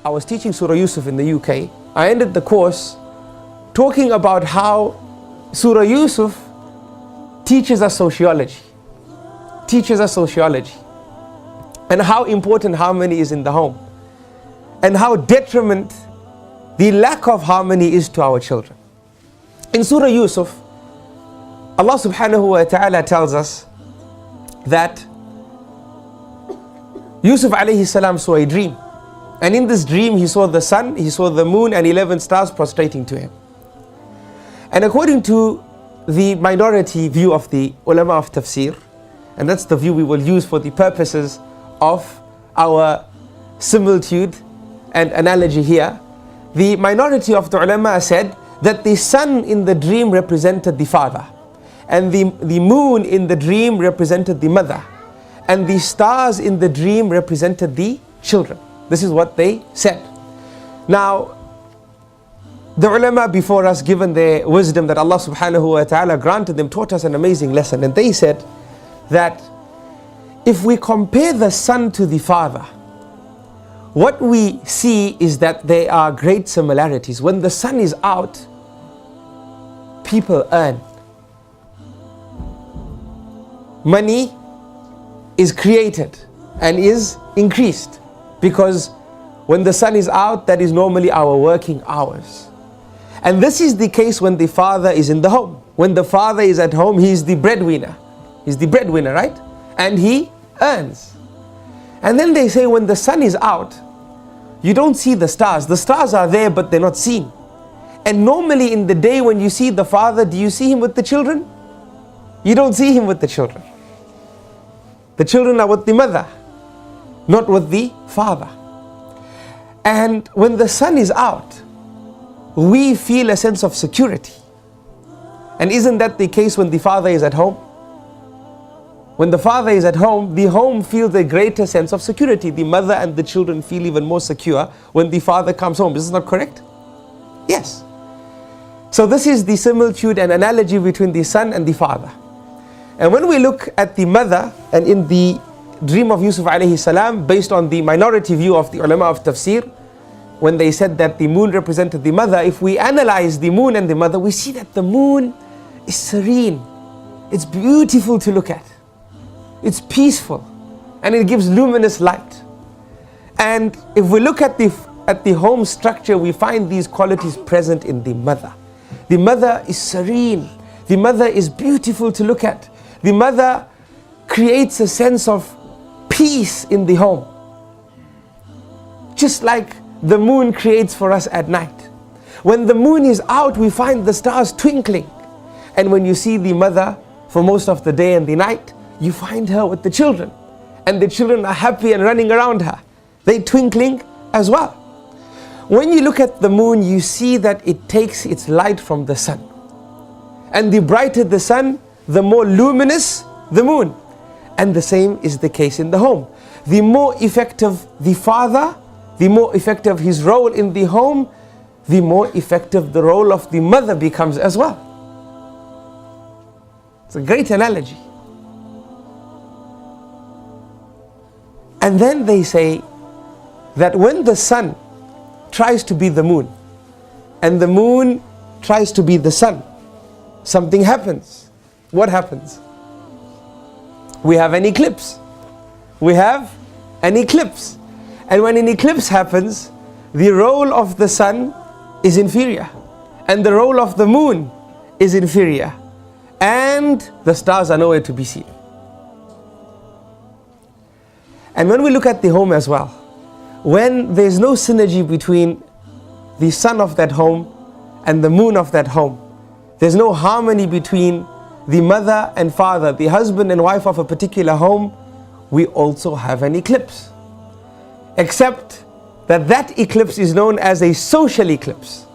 I was teaching Surah Yusuf in the UK. I ended the course talking about how Surah Yusuf teaches us sociology. And how important harmony is in the home. And how detriment the lack of harmony is to our children. In Surah Yusuf, Allah subhanahu wa ta'ala tells us that Yusuf alayhi salam saw a dream. And in this dream he saw the sun, he saw the moon and 11 stars prostrating to him. And according to the minority view of the ulama of tafsir, and that's the view we will use for the purposes of our similitude and analogy here, the minority of the ulama said that the sun in the dream represented the father, and the moon in the dream represented the mother, and the stars in the dream represented the children. This is what they said. Now, the ulama before us, given their wisdom that Allah subhanahu wa ta'ala granted them, taught us an amazing lesson. And they said that if we compare the son to the father, what we see is that there are great similarities. When the sun is out, people earn. Money is created and is increased, because when the sun is out, that is normally our working hours. And this is the case when the father is in the home. When the father is at home, he is the breadwinner. He's the breadwinner, right? And he earns. And then they say when the sun is out, you don't see the stars. The stars are there, but they're not seen. And normally in the day when you see the father, do you see him with the children? You don't see him with the children. The children are with the mother, not with the father. And when the sun is out, we feel a sense of security. And isn't that the case when the father is at home? When the father is at home, the home feels a greater sense of security. The mother and the children feel even more secure when the father comes home. Is this not correct? Yes. So this is the similitude and analogy between the son and the father. And when we look at the mother, and in the dream of Yusuf alayhi salam, based on the minority view of the ulama of tafsir, when they said that the moon represented the mother, if we analyze the moon and the mother, we see that the moon is serene. It's beautiful to look at. It's peaceful, and it gives luminous light. And if we look at the home structure, we find these qualities present in the mother. The mother is serene. The mother is beautiful to look at. The mother creates a sense of peace in the home, just like the moon creates for us at night. When the moon is out, we find the stars twinkling. And when you see the mother for most of the day and the night, you find her with the children. And the children are happy and running around her. They're twinkling as well. When you look at the moon, you see that it takes its light from the sun. And the brighter the sun, the more luminous the moon. And the same is the case in the home. The more effective the father, the more effective his role in the home, the more effective the role of the mother becomes as well. It's a great analogy. And then they say that when the sun tries to be the moon, and the moon tries to be the sun, something happens. What happens? We have an eclipse. We have an eclipse. And when an eclipse happens, the role of the sun is inferior, and the role of the moon is inferior, and the stars are nowhere to be seen. And when we look at the home as well, when there's no synergy between the sun of that home and the moon of that home, there's no harmony between the mother and father, the husband and wife of a particular home, we also have an eclipse. Except that that eclipse is known as a social eclipse.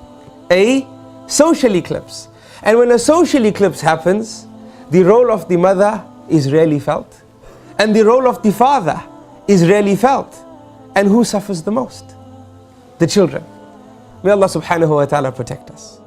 A social eclipse. And when a social eclipse happens, the role of the mother is rarely felt, and the role of the father is rarely felt. And who suffers the most? The children. May Allah subhanahu wa ta'ala protect us.